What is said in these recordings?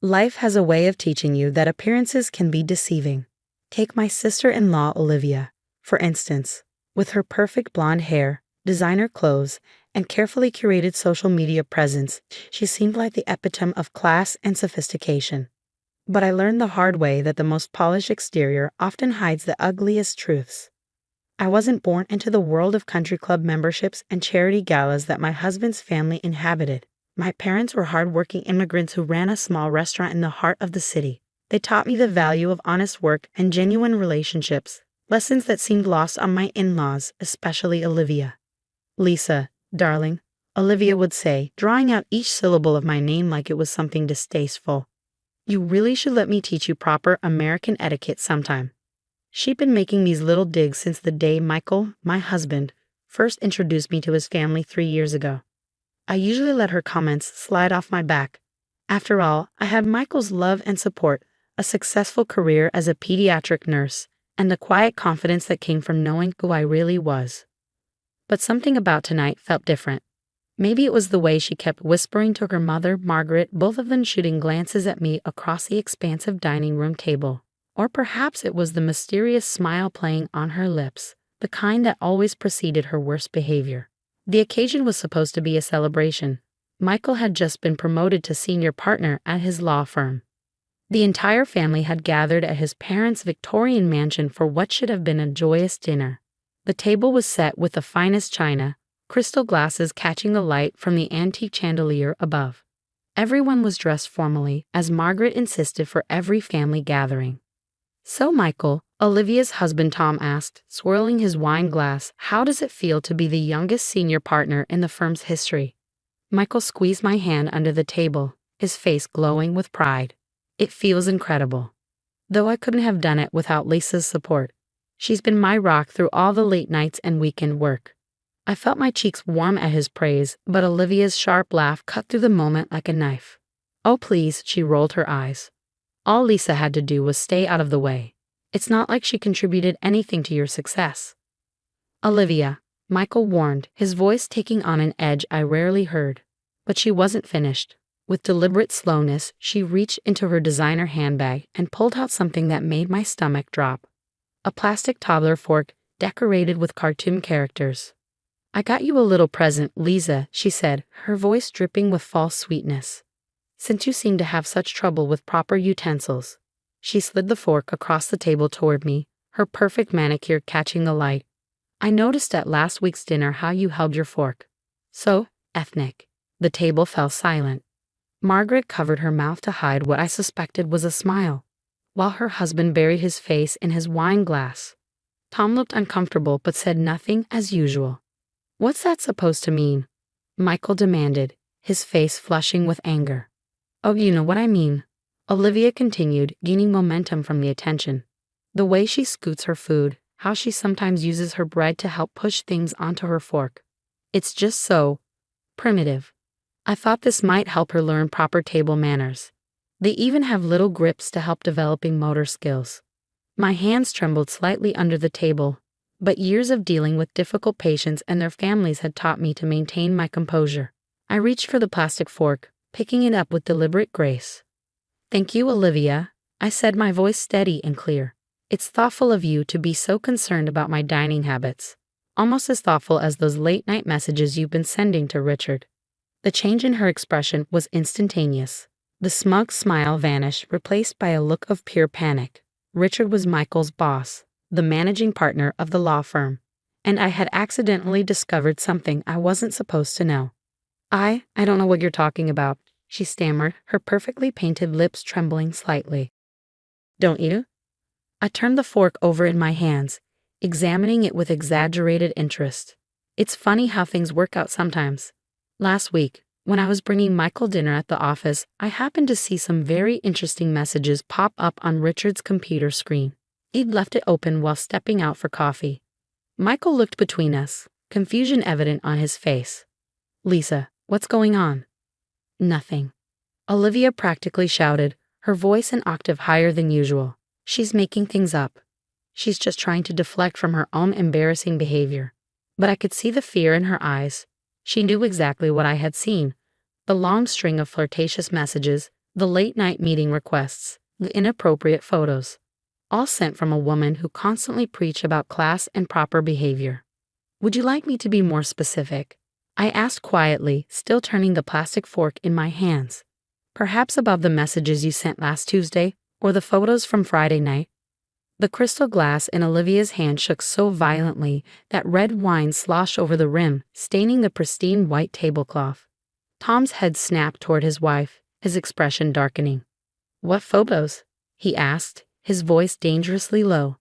Life has a way of teaching you that appearances can be deceiving. Take my sister-in-law Olivia, for instance. With her perfect blonde hair, designer clothes, and carefully curated social media presence, she seemed like the epitome of class and sophistication. But I learned the hard way that the most polished exterior often hides the ugliest truths. I wasn't born into the world of country club memberships and charity galas that my husband's family inhabited. My parents were hardworking immigrants who ran a small restaurant in the heart of the city. They taught me the value of honest work and genuine relationships, lessons that seemed lost on my in-laws, especially Olivia. "Lisa, darling," Olivia would say, drawing out each syllable of my name like it was something distasteful. "You really should let me teach you proper American etiquette sometime." She'd been making these little digs since the day Michael, my husband, first introduced me to his family 3 years ago. I usually let her comments slide off my back. After all, I had Michael's love and support, a successful career as a pediatric nurse, and the quiet confidence that came from knowing who I really was. But something about tonight felt different. Maybe it was the way she kept whispering to her mother, Margaret, both of them shooting glances at me across the expansive dining room table. Or perhaps it was the mysterious smile playing on her lips, the kind that always preceded her worst behavior. The occasion was supposed to be a celebration. Michael had just been promoted to senior partner at his law firm. The entire family had gathered at his parents' Victorian mansion for what should have been a joyous dinner. The table was set with the finest china, crystal glasses catching the light from the antique chandelier above. Everyone was dressed formally, as Margaret insisted for every family gathering. "So, Michael," Olivia's husband Tom asked, swirling his wine glass, "how does it feel to be the youngest senior partner in the firm's history?" Michael squeezed my hand under the table, his face glowing with pride. "It feels incredible. Though I couldn't have done it without Lisa's support. She's been my rock through all the late nights and weekend work." I felt my cheeks warm at his praise, but Olivia's sharp laugh cut through the moment like a knife. "Oh please," she rolled her eyes. "All Lisa had to do was stay out of the way. It's not like she contributed anything to your success." "Olivia," Michael warned, his voice taking on an edge I rarely heard. But she wasn't finished. With deliberate slowness, she reached into her designer handbag and pulled out something that made my stomach drop. A plastic toddler fork decorated with cartoon characters. "I got you a little present, Lisa," she said, her voice dripping with false sweetness. "Since you seem to have such trouble with proper utensils." She slid the fork across the table toward me, her perfect manicure catching the light. "I noticed at last week's dinner how you held your fork. So ethnic." The table fell silent. Margaret covered her mouth to hide what I suspected was a smile, while her husband buried his face in his wine glass. Tom looked uncomfortable but said nothing as usual. "What's that supposed to mean?" Michael demanded, his face flushing with anger. "Oh, you know what I mean," Olivia continued, gaining momentum from the attention. "The way she scoots her food, how she sometimes uses her bread to help push things onto her fork. It's just so primitive. I thought this might help her learn proper table manners. They even have little grips to help developing motor skills." My hands trembled slightly under the table, but years of dealing with difficult patients and their families had taught me to maintain my composure. I reached for the plastic fork, picking it up with deliberate grace. "Thank you, Olivia," I said, my voice steady and clear. "It's thoughtful of you to be so concerned about my dining habits. Almost as thoughtful as those late-night messages you've been sending to Richard." The change in her expression was instantaneous. The smug smile vanished, replaced by a look of pure panic. Richard was Michael's boss, the managing partner of the law firm, and I had accidentally discovered something I wasn't supposed to know. I don't know what you're talking about," she stammered, her perfectly painted lips trembling slightly. "Don't you?" I turned the fork over in my hands, examining it with exaggerated interest. "It's funny how things work out sometimes. Last week, when I was bringing Michael dinner at the office, I happened to see some very interesting messages pop up on Richard's computer screen. He'd left it open while stepping out for coffee." Michael looked between us, confusion evident on his face. "Lisa, what's going on?" "Nothing," Olivia practically shouted, her voice an octave higher than usual. "She's making things up. She's just trying to deflect from her own embarrassing behavior." But I could see the fear in her eyes. She knew exactly what I had seen. The long string of flirtatious messages, the late-night meeting requests, the inappropriate photos, all sent from a woman who constantly preached about class and proper behavior. Would you like me to be more specific? I asked quietly, still turning the plastic fork in my hands. Perhaps about the messages you sent last Tuesday, or the photos from Friday night? The crystal glass in Olivia's hand shook so violently that red wine sloshed over the rim, staining the pristine white tablecloth. Tom's head snapped toward his wife, his expression darkening. "What photos?" he asked, his voice dangerously low.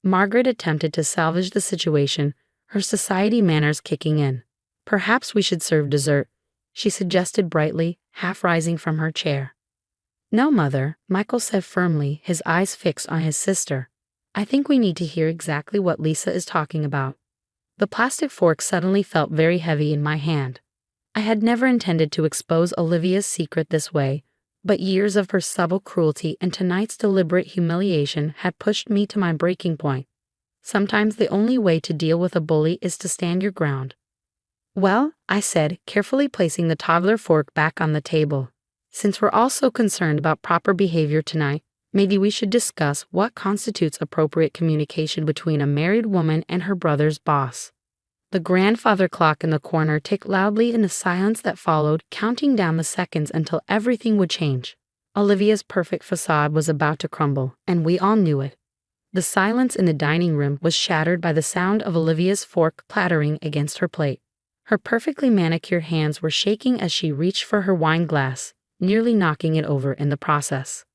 Margaret attempted to salvage the situation, her society manners kicking in. "Perhaps we should serve dessert," she suggested brightly, half rising from her chair. "No, Mother," Michael said firmly, his eyes fixed on his sister. "I think we need to hear exactly what Lisa is talking about." The plastic fork suddenly felt very heavy in my hand. I had never intended to expose Olivia's secret this way, but years of her subtle cruelty and tonight's deliberate humiliation had pushed me to my breaking point. Sometimes the only way to deal with a bully is to stand your ground. "Well," I said, carefully placing the toddler fork back on the table, "since we're all so concerned about proper behavior tonight, maybe we should discuss what constitutes appropriate communication between a married woman and her brother's boss." The grandfather clock in the corner ticked loudly in the silence that followed, counting down the seconds until everything would change. Olivia's perfect facade was about to crumble, and we all knew it. The silence in the dining room was shattered by the sound of Olivia's fork clattering against her plate. Her perfectly manicured hands were shaking as she reached for her wine glass, nearly knocking it over in the process.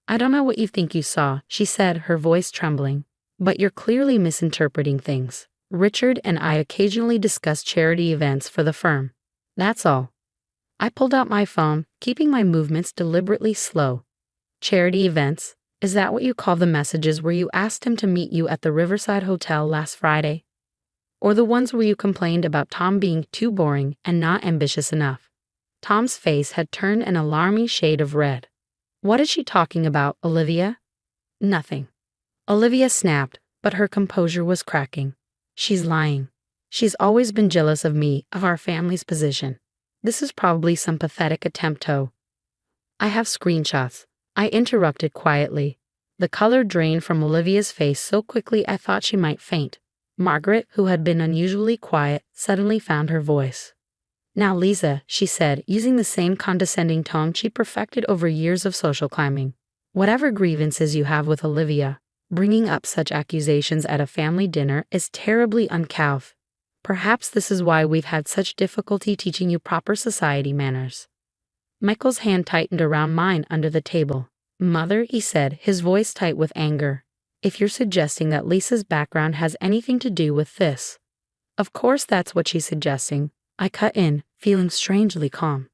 "I don't know what you think you saw," she said, her voice trembling, "but you're clearly misinterpreting things. Richard and I occasionally discuss charity events for the firm. That's all." I pulled out my phone, keeping my movements deliberately slow. "Charity events? Is that what you call the messages where you asked him to meet you at the Riverside Hotel last Friday? Or the ones where you complained about Tom being too boring and not ambitious enough?" Tom's face had turned an alarming shade of red. "What is she talking about, Olivia?" "Nothing." Olivia snapped, but her composure was cracking. "She's lying. She's always been jealous of me, of our family's position. This is probably some pathetic attempt to—" "I have screenshots," I interrupted quietly. The color drained from Olivia's face so quickly I thought she might faint. Margaret, who had been unusually quiet, suddenly found her voice. "Now, Lisa," she said, using the same condescending tone she perfected over years of social climbing. "Whatever grievances you have with Olivia, bringing up such accusations at a family dinner is terribly uncouth. Perhaps this is why we've had such difficulty teaching you proper society manners." Michael's hand tightened around mine under the table. "Mother," he said, his voice tight with anger, "if you're suggesting that Lisa's background has anything to do with this—" "Of course that's what she's suggesting," I cut in, feeling strangely calm.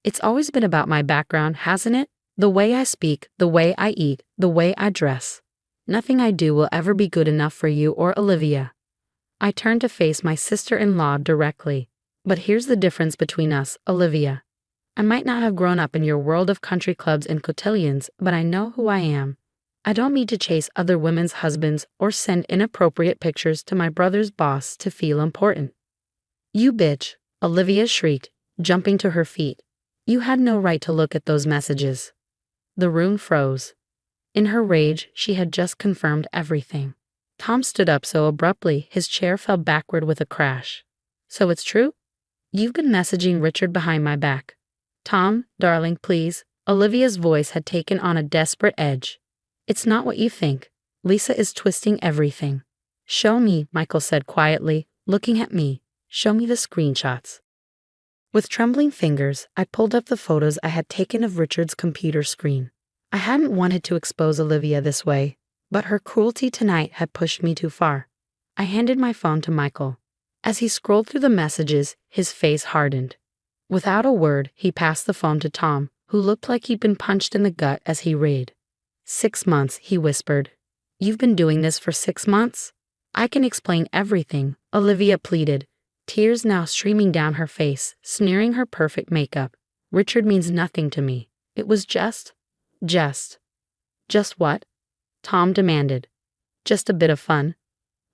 "It's always been about my background, hasn't it? The way I speak, the way I eat, the way I dress. Nothing I do will ever be good enough for you or Olivia." I turned to face my sister-in-law directly. "But here's the difference between us, Olivia. I might not have grown up in your world of country clubs and cotillions, but I know who I am. I don't need to chase other women's husbands or send inappropriate pictures to my brother's boss to feel important." "You bitch," Olivia shrieked, jumping to her feet. "You had no right to look at those messages." The room froze. In her rage, she had just confirmed everything. Tom stood up so abruptly his chair fell backward with a crash. "So it's true? You've been messaging Richard behind my back." "Tom, darling, please." Olivia's voice had taken on a desperate edge. "It's not what you think. Lisa is twisting everything." "Show me," Michael said quietly, looking at me. "Show me the screenshots." With trembling fingers, I pulled up the photos I had taken of Richard's computer screen. I hadn't wanted to expose Olivia this way, but her cruelty tonight had pushed me too far. I handed my phone to Michael. As he scrolled through the messages, his face hardened. Without a word, he passed the phone to Tom, who looked like he'd been punched in the gut as he read. 6 months, he whispered. "You've been doing this for 6 months?" "I can explain everything," Olivia pleaded, tears now streaming down her face, smearing her perfect makeup. "Richard means nothing to me. It was just... Just what?" Tom demanded. "Just a bit of fun.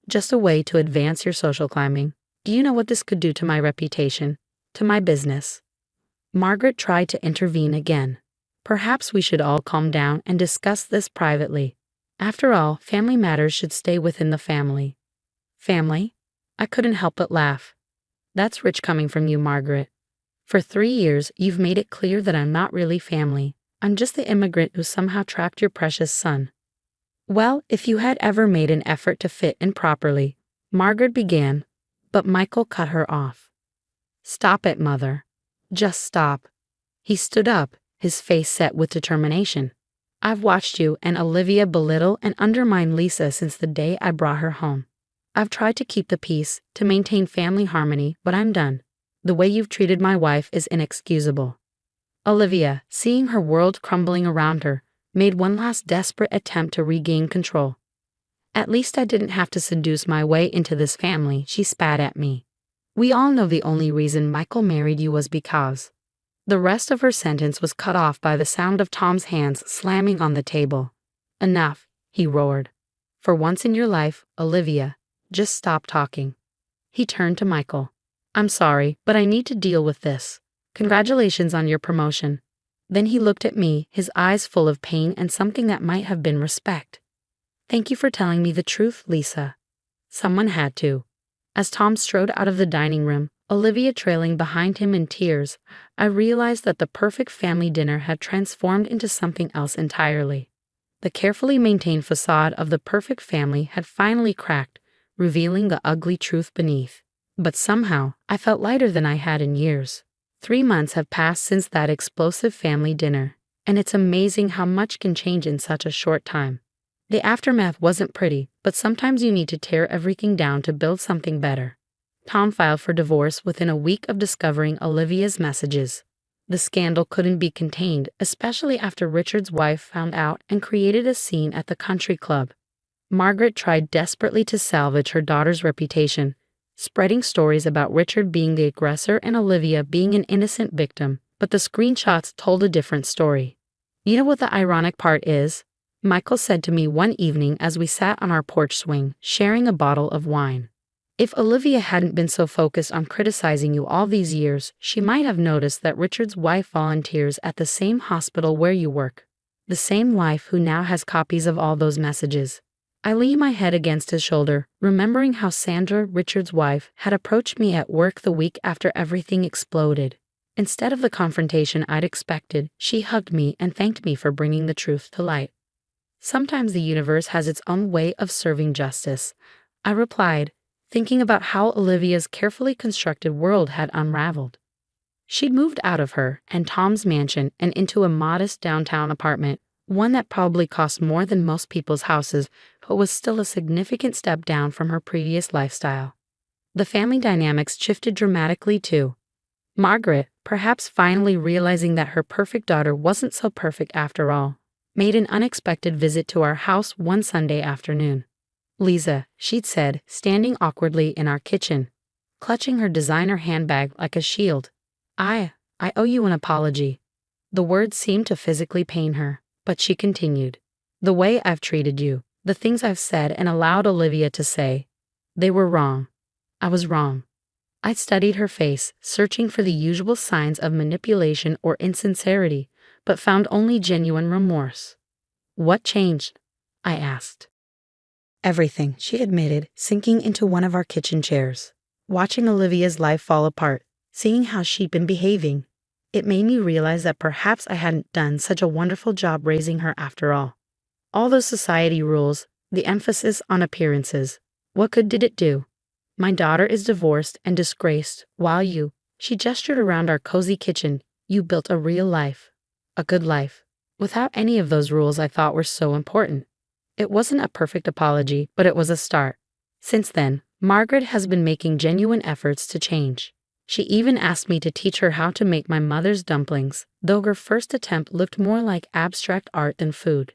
Just a way to advance your social climbing. Do you know what this could do to my reputation? To my business?" Margaret tried to intervene again. Perhaps we should all calm down and discuss this privately. After all, family matters should stay within the family. Family? I couldn't help but laugh. That's rich coming from you, Margaret. For 3 years, you've made it clear that I'm not really family. I'm just the immigrant who somehow trapped your precious son. Well, if you had ever made an effort to fit in properly, Margaret began, but Michael cut her off. Stop it, Mother. Just stop. He stood up, his face set with determination. I've watched you and Olivia belittle and undermine Lisa since the day I brought her home. I've tried to keep the peace, to maintain family harmony, but I'm done. The way you've treated my wife is inexcusable. Olivia, seeing her world crumbling around her, made one last desperate attempt to regain control. At least I didn't have to seduce my way into this family, she spat at me. We all know the only reason Michael married you was because. The rest of her sentence was cut off by the sound of Tom's hands slamming on the table. Enough, he roared. For once in your life, Olivia, just stop talking. He turned to Michael. I'm sorry, but I need to deal with this. Congratulations on your promotion. Then he looked at me, his eyes full of pain and something that might have been respect. Thank you for telling me the truth, Lisa. Someone had to. As Tom strode out of the dining room, Olivia trailing behind him in tears, I realized that the perfect family dinner had transformed into something else entirely. The carefully maintained facade of the perfect family had finally cracked, revealing the ugly truth beneath. But somehow, I felt lighter than I had in years. 3 months have passed since that explosive family dinner, and it's amazing how much can change in such a short time. The aftermath wasn't pretty, but sometimes you need to tear everything down to build something better. Tom filed for divorce within a week of discovering Olivia's messages. The scandal couldn't be contained, especially after Richard's wife found out and created a scene at the country club. Margaret tried desperately to salvage her daughter's reputation, spreading stories about Richard being the aggressor and Olivia being an innocent victim, but the screenshots told a different story. You know what the ironic part is? Michael said to me one evening as we sat on our porch swing, sharing a bottle of wine. If Olivia hadn't been so focused on criticizing you all these years, she might have noticed that Richard's wife volunteers at the same hospital where you work. The same wife who now has copies of all those messages. I leaned my head against his shoulder, remembering how Sandra, Richard's wife, had approached me at work the week after everything exploded. Instead of the confrontation I'd expected, she hugged me and thanked me for bringing the truth to light. Sometimes the universe has its own way of serving justice, I replied, thinking about how Olivia's carefully constructed world had unraveled. She'd moved out of her and Tom's mansion and into a modest downtown apartment, one that probably cost more than most people's houses, but was still a significant step down from her previous lifestyle. The family dynamics shifted dramatically too. Margaret, perhaps finally realizing that her perfect daughter wasn't so perfect after all, made an unexpected visit to our house one Sunday afternoon. Lisa, she'd said, standing awkwardly in our kitchen, clutching her designer handbag like a shield. I owe you an apology. The words seemed to physically pain her, but she continued. The way I've treated you, the things I've said and allowed Olivia to say, they were wrong. I was wrong. I studied her face, searching for the usual signs of manipulation or insincerity, but found only genuine remorse. What changed? I asked. Everything, she admitted, sinking into one of our kitchen chairs. Watching Olivia's life fall apart, seeing how she'd been behaving, it made me realize that perhaps I hadn't done such a wonderful job raising her after all. All those society rules, the emphasis on appearances, what good did it do? My daughter is divorced and disgraced, while you, she gestured around our cozy kitchen, you built a real life. A good life. Without any of those rules I thought were so important. It wasn't a perfect apology, but it was a start. Since then, Margaret has been making genuine efforts to change. She even asked me to teach her how to make my mother's dumplings, though her first attempt looked more like abstract art than food.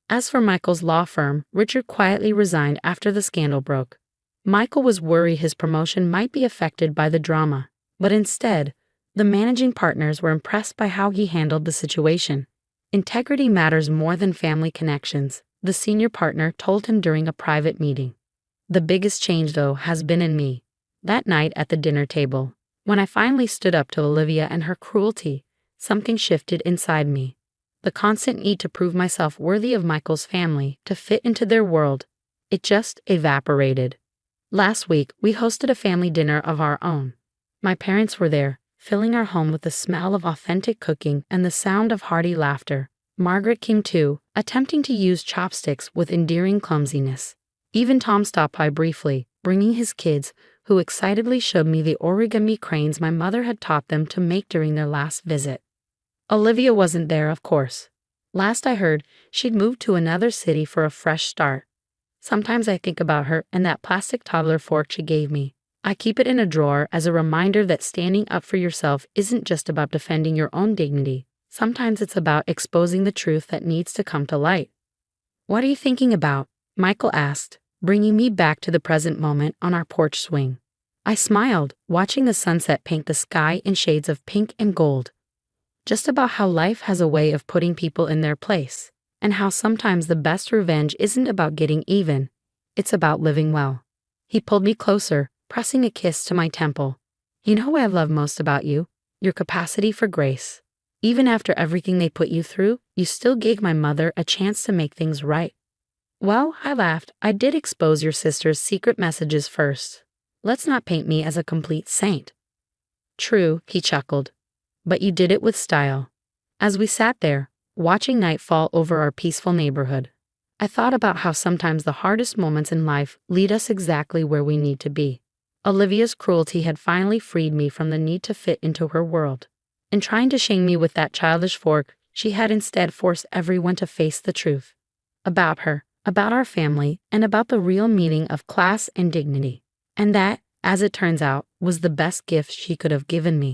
As for Michael's law firm, Richard quietly resigned after the scandal broke. Michael was worried his promotion might be affected by the drama, but instead, the managing partners were impressed by how he handled the situation. Integrity matters more than family connections, the senior partner told him during a private meeting. The biggest change, though, has been in me. That night at the dinner table, when I finally stood up to Olivia and her cruelty, something shifted inside me. the constant need to prove myself worthy of Michael's family, to fit into their world, it just evaporated. Last week, we hosted a family dinner of our own. My parents were there, filling our home with the smell of authentic cooking and the sound of hearty laughter. Margaret came too, attempting to use chopsticks with endearing clumsiness. Even Tom stopped by briefly, bringing his kids, who excitedly showed me the origami cranes my mother had taught them to make during their last visit. Olivia wasn't there, of course. Last I heard, she'd moved to another city for a fresh start. Sometimes I think about her and that plastic toddler fork she gave me. I keep it in a drawer as a reminder that standing up for yourself isn't just about defending your own dignity. Sometimes it's about exposing the truth that needs to come to light. "What are you thinking about?" Michael asked, bringing me back to the present moment on our porch swing. I smiled, watching the sunset paint the sky in shades of pink and gold. Just about how life has a way of putting people in their place, and how sometimes the best revenge isn't about getting even, it's about living well. He pulled me closer, pressing a kiss to my temple. "You know what I love most about you? Your capacity for grace. Even after everything they put you through, you still gave my mother a chance to make things right." "Well," I laughed, "I did expose your sister's secret messages first. Let's not paint me as a complete saint." "True," he chuckled. "But you did it with style." As we sat there, watching night fall over our peaceful neighborhood, I thought about how sometimes the hardest moments in life lead us exactly where we need to be. Olivia's cruelty had finally freed me from the need to fit into her world. In trying to shame me with that childish fork, she had instead forced everyone to face the truth. About her, about our family, and about the real meaning of class and dignity. And that, as it turns out, was the best gift she could have given me.